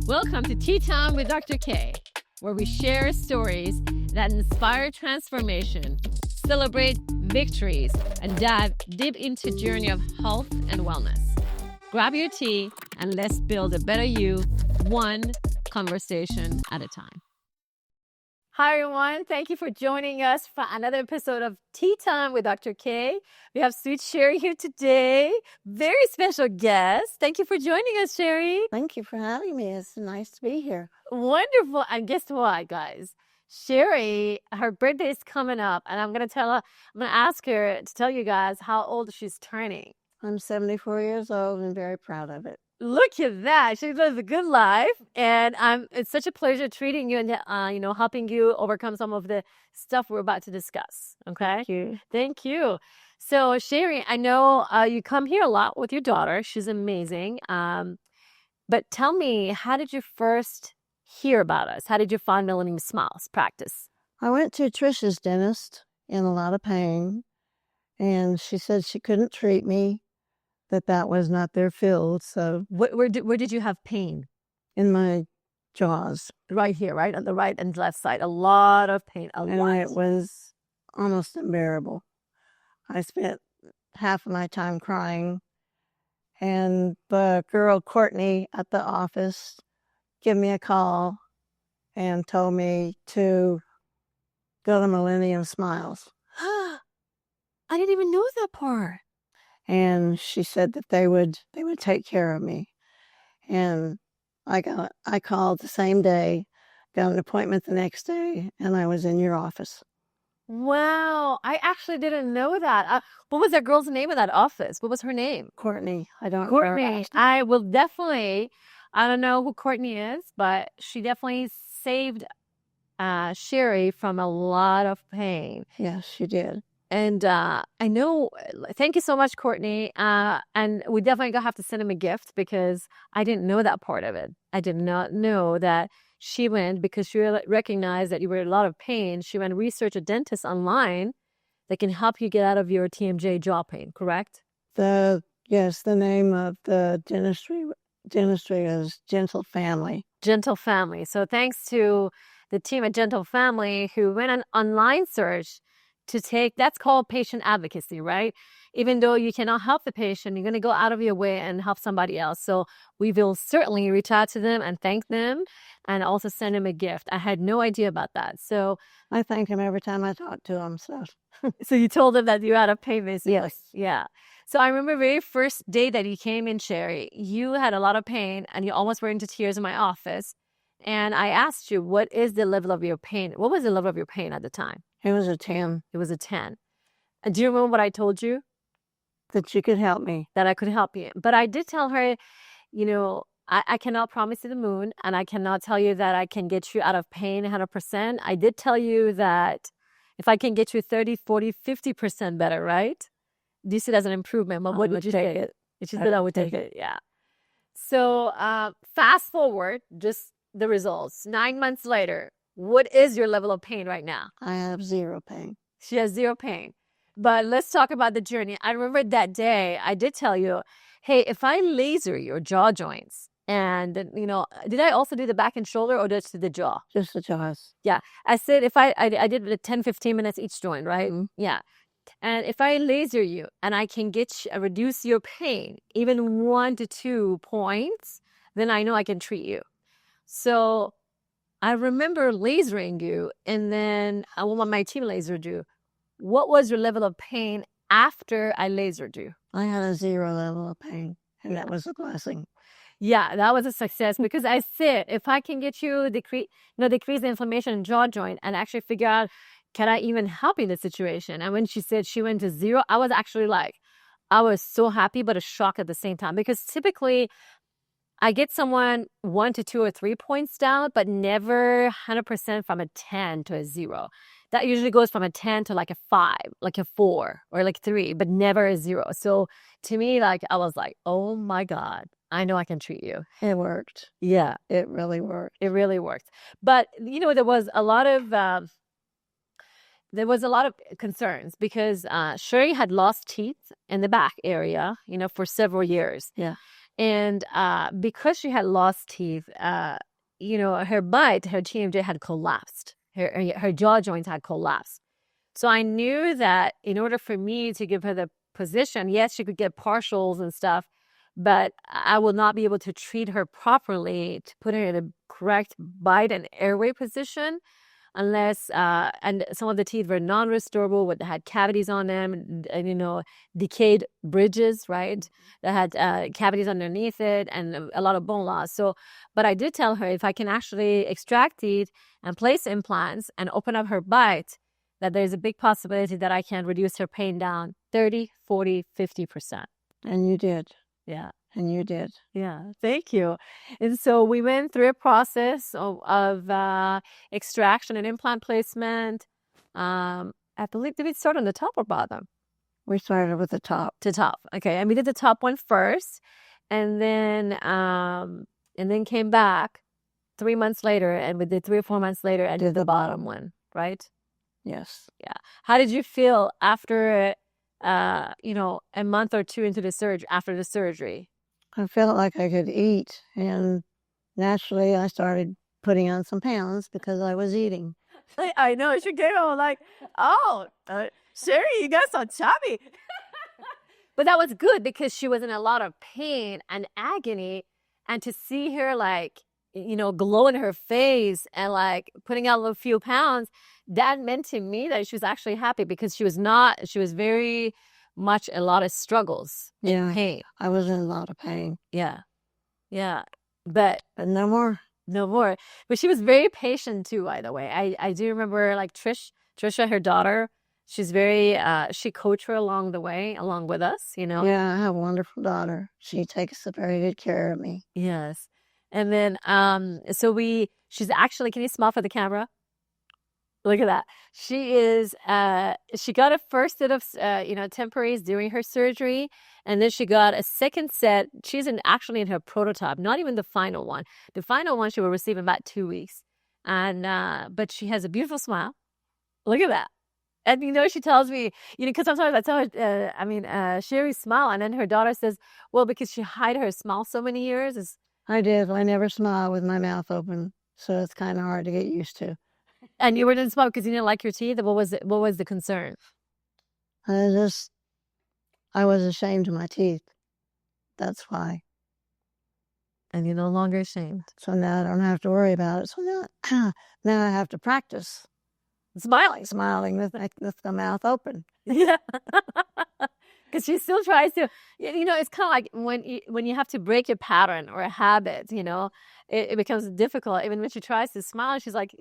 Welcome to Tea Time with Dr. K, where we share stories that inspire transformation, celebrate victories, and dive deep into the journey of health and wellness. Grab your tea and let's build a better you, one conversation at a time. Hi, everyone. Thank you for joining us for another episode of Tea Time with Dr. K. We have Sweet Sherry here today. Very special guest. Thank you for joining us, Sherry. Thank you for having me. It's nice to be here. Wonderful. And guess what, guys? Sherry, her birthday is coming up, and I'm going to ask her to tell you guys how old she's turning. I'm 74 years old and very proud of it. Look at that. She lives a good life. And it's such a pleasure treating you and, helping you overcome some of the stuff we're about to discuss. Okay? Thank you. Thank you. So, Sherry, I know you come here a lot with your daughter. She's amazing. But tell me, how did you first hear about us? How did you find Millennium Smiles practice? I went to Trisha's dentist in a lot of pain, and she said she couldn't treat me, that was not their field. So Where did you have pain? in my jaws, Right here, right? On the right and left side. A lot of pain. it was almost unbearable. I spent half of my time crying, and the girl, Courtney, at the office gave me a call and told me to go to Millennium Smiles. I didn't even know that part. And she said that they would take care of me. And I called the same day, got an appointment the next day, and I was in your office. Wow. I actually didn't know that. What was that girl's name in that office? What was her name? Courtney. I don't Courtney. remember. I will definitely, I don't know who Courtney is, but she definitely saved Sherry from a lot of pain. Yes, she did. And I know, thank you so much, Courtney. And we definitely gonna have to send him a gift because I didn't know that part of it. I did not know that she went, because she recognized that you were in a lot of pain. She went research a dentist online that can help you get out of your TMJ jaw pain, correct? The name of the dentistry is Gentle Family. Gentle Family. So thanks to the team at Gentle Family who went an online search to that's called patient advocacy, right? Even though you cannot help the patient, you're going to go out of your way and help somebody else. So we will certainly reach out to them and thank them and also send them a gift. I had no idea about that. So I thank him every time I talk to him. so you told them that you're out of pain, basically. Yes. Yeah. So I remember very first day that you came in, Sherry, you had a lot of pain and you almost were into tears in my office. And I asked you, what is the level of your pain? What was the level of your pain at the time? It was a 10. It was a 10. And do you remember what I told you? That you could help me. That I could help you. But I did tell her, I cannot promise you the moon, and I cannot tell you that I can get you out of pain 100%. I did tell you that if I can get you 30, 40, 50% better, right? Do you see it as an improvement? But what would you take it? She said I would take it. Yeah. So fast forward, just the results. 9 months later, what is your level of pain right now? I have zero pain. She has zero pain. But let's talk about the journey. I remember that day I did tell you, hey, if I laser your jaw joints and, did I also do the back and shoulder or just the jaw? Just the jaws. Yeah. I said if I did 10, 15 minutes each joint, right? Mm-hmm. Yeah. And if I laser you and I can reduce your pain, even 1 to 2 points, then I know I can treat you. So I remember lasering you, and then when my team lasered you, what was your level of pain after I lasered you? I had a zero level of pain, and that was a blessing. Yeah, that was a success because I said, if I can get you decrease the inflammation in jaw joint and actually figure out, can I even help in this situation? And when she said she went to zero, I was actually I was so happy, but a shock at the same time, because typically I get someone 1 to 2 or 3 points down, but never 100% from a 10 to a 0. That usually goes from a 10 to like a 5, like a 4 or like 3, but never a 0. So to me, I was like, oh my God, I know I can treat you. It worked. Yeah. It really worked. It really worked. But, there was a lot of concerns because Sherry had lost teeth in the back area, for several years. Yeah. And because she had lost teeth, her bite, her TMJ had collapsed. Her jaw joints had collapsed. So I knew that in order for me to give her the position, yes, she could get partials and stuff, but I will not be able to treat her properly to put her in a correct bite and airway position unless, and some of the teeth were non-restorable, had cavities on them, and decayed bridges, right? That had cavities underneath it and a lot of bone loss. So, but I did tell her if I can actually extract teeth and place implants and open up her bite, that there's a big possibility that I can reduce her pain down 30, 40, 50%. And you did. Yeah. And you did. Yeah, thank you. And so we went through a process of extraction and implant placement. I believe, did we start on the top or bottom? We started with the top. To top. Okay. And we did the top one first, and then came back 3 months later, and we did 3 or 4 months later and did the bottom one, right? Yes. Yeah. How did you feel after a month or two into the surgery, after the surgery? I felt like I could eat, and naturally I started putting on some pounds because I was eating. I know. She came home like, oh, Sherry, you got so chubby. But that was good because she was in a lot of pain and agony. And to see her glow in her face and putting out a few pounds, that meant to me that she was actually happy because she was very much a lot of struggles and pain. I was in a lot of pain. Yeah. Yeah. But no more. No more. But she was very patient too, by the way. I do remember Trisha, her daughter, she's very, she coached her along the way, along with us, Yeah, I have a wonderful daughter. She takes very good care of me. Yes. And then, she's actually, can you smile for the camera? Look at that. She got a first set of, temporaries during her surgery. And then she got a second set. She's actually in her prototype, not even the final one. The final one she will receive in about 2 weeks. And, but she has a beautiful smile. Look at that. And, she tells me, because sometimes I tell her, Sherry's smile. And then her daughter says, well, because she hid her smile so many years. I did. I never smile with my mouth open. So it's kind of hard to get used to. And you didn't smile because you didn't like your teeth? What was the concern? I was ashamed of my teeth. That's why. And you're no longer ashamed. So now I don't have to worry about it. So now I have to practice smiling with the mouth open. Yeah. Because she still tries to, it's kind of like when you have to break a pattern or a habit, it becomes difficult. Even when she tries to smile, she's like,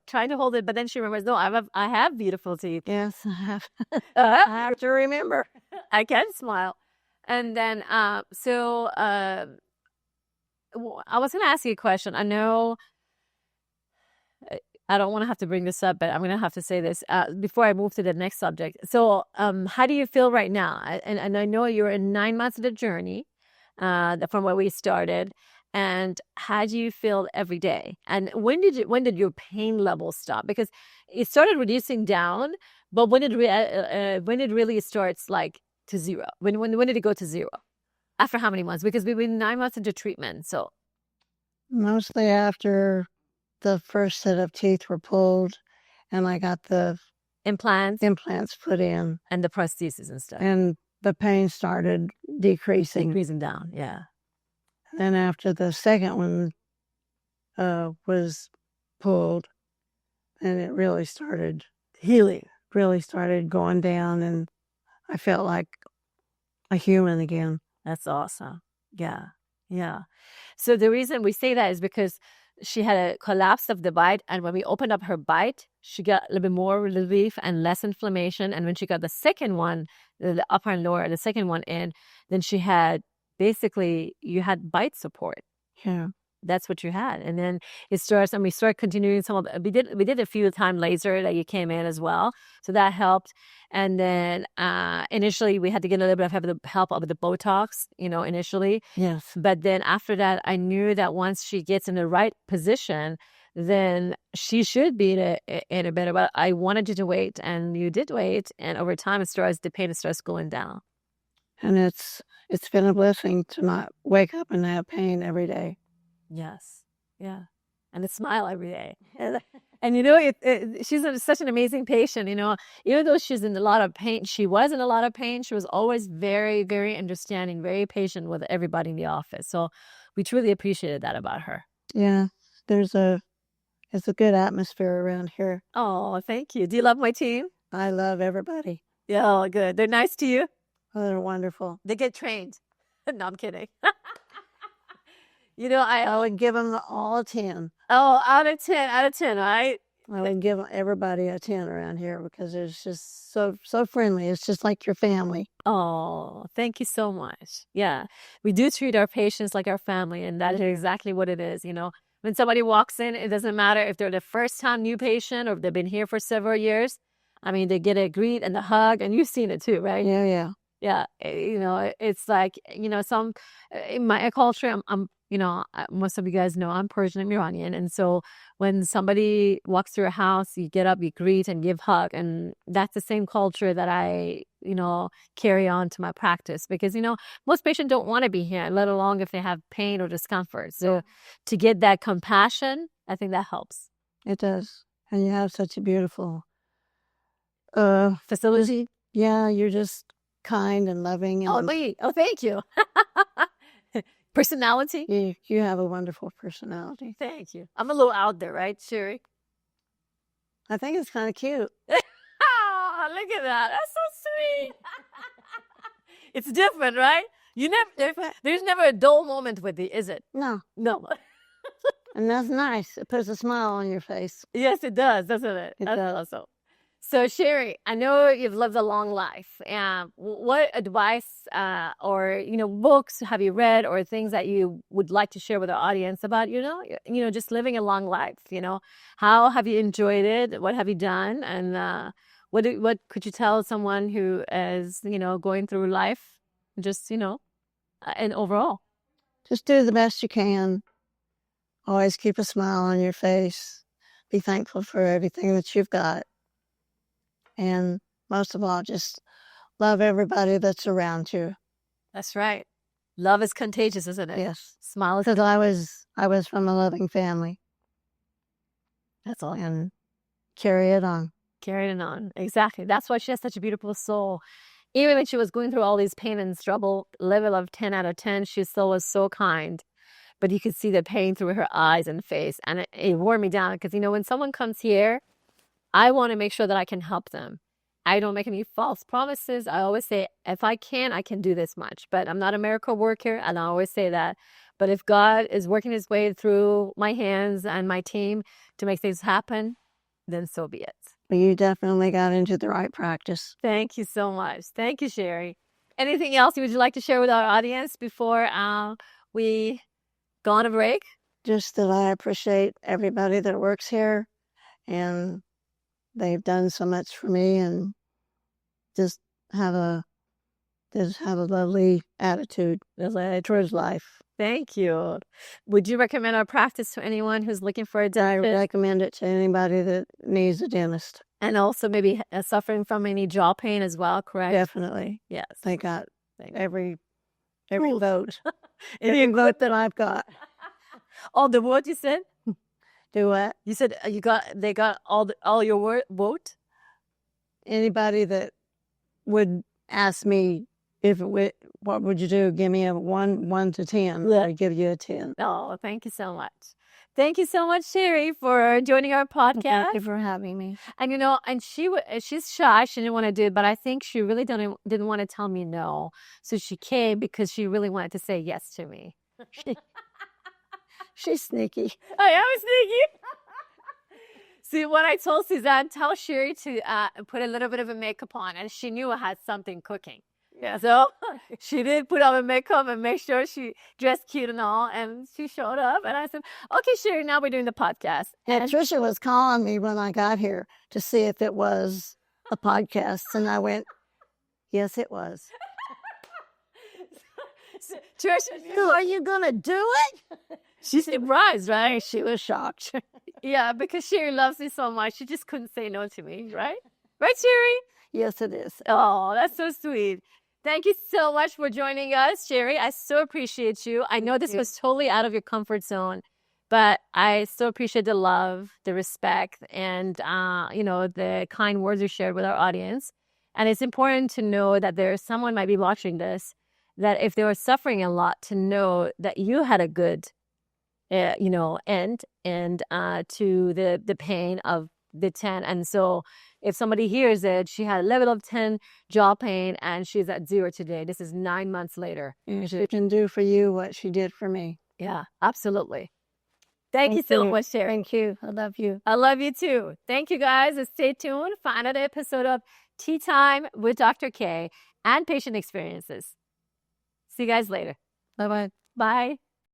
trying to hold it, but then she remembers, no, I have beautiful teeth. Yes, I have. I have to remember. I can smile. And then, I was going to ask you a question. I know I don't want to have to bring this up, but I'm going to have to say this before I move to the next subject. So how do you feel right now? And I know you're in 9 months of the journey from where we started. And how do you feel every day? And when did your pain level stop? Because it started reducing down, but when it really starts to zero? When did it go to zero? After how many months? Because we've been 9 months into treatment. So mostly after the first set of teeth were pulled and I got the implants put in. And the prosthesis and stuff. And the pain started decreasing. Decreasing down, yeah. Then after the second one was pulled, and it really started healing, really started going down, and I felt like a human again. That's awesome. Yeah, yeah. So the reason we say that is because she had a collapse of the bite, and when we opened up her bite, she got a little bit more relief and less inflammation. And when she got the second one, the upper and lower, the second one in, then she had basically, you had bite support. Yeah. That's what you had. And then it starts, and we start continuing some of we did a few time laser that you came in as well. So that helped. And then initially we had to get a little bit of help with the Botox, initially. Yes. But then after that, I knew that once she gets in the right position, then she should be in a better, but I wanted you to wait, and you did wait. And over time the pain starts going down. And it's it's been a blessing to not wake up and have pain every day. Yes. Yeah. And to smile every day. And you know, she's such an amazing patient, you know, even though she's in a lot of pain, she was in a lot of pain. She was always very, very understanding, very patient with everybody in the office. So we truly appreciated that about her. Yeah, it's a good atmosphere around here. Oh, thank you. Do you love my team? I love everybody. Yeah, good. They're nice to you? Oh, they're wonderful. They get trained. No, I'm kidding. You know, I would give them all a 10. Oh, out of 10, right? I would give everybody a 10 around here because it's just so friendly. It's just like your family. Oh, thank you so much. Yeah, we do treat our patients like our family, and that is exactly what it is. You know, when somebody walks in, it doesn't matter if they're the first time new patient or if they've been here for several years. I mean, they get a greet and a hug, and you've seen it too, right? Yeah, yeah. Yeah, you know, it's like, you know, some in my culture, you know, most of you guys know I'm Persian and Iranian, and so when somebody walks through a house, you get up, you greet, and give hug, and that's the same culture that I, you know, carry on to my practice because, you know, most patients don't want to be here, let alone if they have pain or discomfort. So to get that compassion, I think that helps. It does, and you have such a beautiful facility. Yeah, you're just kind and loving. And thank you. Personality? You have a wonderful personality. Thank you. I'm a little out there, right, Sherry? I think it's kind of cute. Oh, look at that. That's so sweet. It's different, right? There's never a dull moment with it, is it? No. No. And that's nice. It puts a smile on your face. Yes, it does, doesn't it? It That's does. awesome. So, Sherry, I know you've lived a long life. What advice or, you know, books have you read or things that you would like to share with our audience about, you know, just living a long life? You know, how have you enjoyed it? What have you done? And what could you tell someone who is, you know, going through life, just, you know, and overall? Just do the best you can. Always keep a smile on your face. Be thankful for everything that you've got. And most of all, just love everybody that's around you. That's right. Love is contagious, isn't it? Yes. Smile is because I was from a loving family. That's all. And carry it on. Carry it on. Exactly. That's why she has such a beautiful soul. Even when she was going through all these pain and struggle, level of 10 out of 10, she still was so kind. But you could see the pain through her eyes and face. And it wore me down because, you know, when someone comes here, I want to make sure that I can help them. I don't make any false promises. I always say, if I can do this much. But I'm not a miracle worker, and I always say that. But if God is working his way through my hands and my team to make things happen, then so be it. But you definitely got into the right practice. Thank you so much. Thank you, Sherry. Anything else would you like to share with our audience before we go on a break? Just that I appreciate everybody that works here, and they've done so much for me, and just have a lovely attitude towards life. Thank you. Would you recommend our practice to anyone who's looking for a dentist? I recommend it to anybody that needs a dentist. And also maybe suffering from any jaw pain as well, correct? Definitely. Yes. They got every vote. Any vote that I've got. Oh, the vote you said? Do what? You said they got all your vote? Anybody that would ask me what would you do? Give me a 1 to 10. Yeah. I'd give you a 10. Oh, thank you so much. Thank you so much, Sherry, for joining our podcast. Thank you for having me. And you know, and she's shy. She didn't want to do it, but I think she really didn't want to tell me no. So she came because she really wanted to say yes to me. She's sneaky. I am sneaky. See, when I told Suzanne, tell Sherry to put a little bit of a makeup on, and she knew I had something cooking. Yeah. So she did put on a makeup and make sure she dressed cute and all, and she showed up. And I said, "Okay, Sherry, now we're doing the podcast." And Tricia was calling me when I got here to see if it was a podcast, and I went, "Yes, it was." Tricia, are you gonna do it? She's surprised, right? She was shocked. Yeah, because Sherry loves me so much. She just couldn't say no to me, right? Right, Sherry? Yes, it is. Oh, that's so sweet. Thank you so much for joining us, Sherry. I so appreciate you. I know this was totally out of your comfort zone, but I so appreciate the love, the respect, and the kind words you shared with our audience. And it's important to know that there's someone might be watching this, that if they were suffering a lot, to know that you had a good, end and to the pain of the 10. And so if somebody hears it, she had a level of 10 jaw pain and she's at 0 today. This is 9 months later. She can do for you what she did for me. Yeah, absolutely. Thank you so much, Sherry. Thank you. I love you. I love you too. Thank you, guys. And stay tuned for another episode of Tea Time with Dr. K and Patient Experiences. See you guys later. Bye-bye. Bye.